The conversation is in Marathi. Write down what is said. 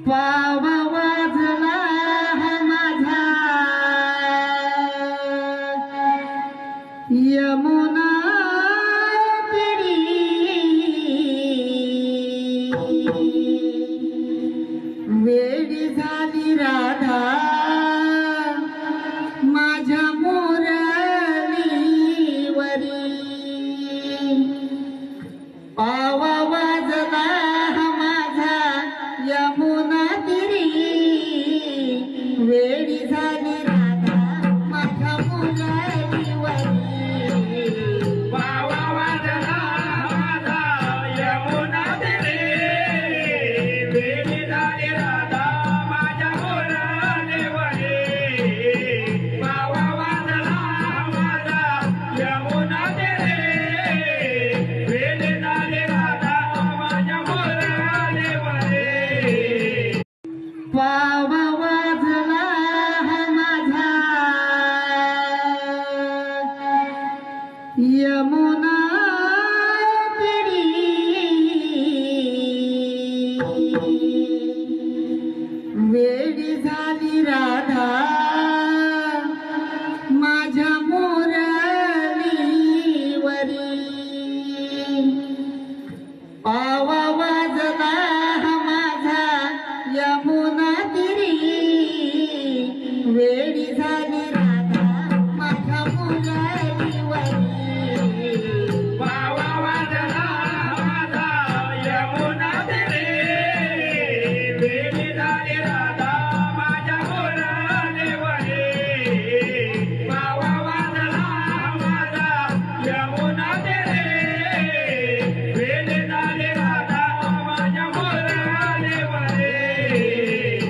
पावा वाजला हा माझा यमुना तिरी वेळी झाली राधा माझ्या मोरलीवरी पावा वाजला हा माझा यमुना तिरी वेळी झाली राधा माझ्या मोरलीवरी पावा वाजला माझा यमुना तिरी वेळी झाली राधा माझ्या मोरलीवरी पावा वाजला माझा यमुना तिरी वेळी झाली राधा माझ्या मोरलीवरी पावा वाजला हा माझा यमुना तिरी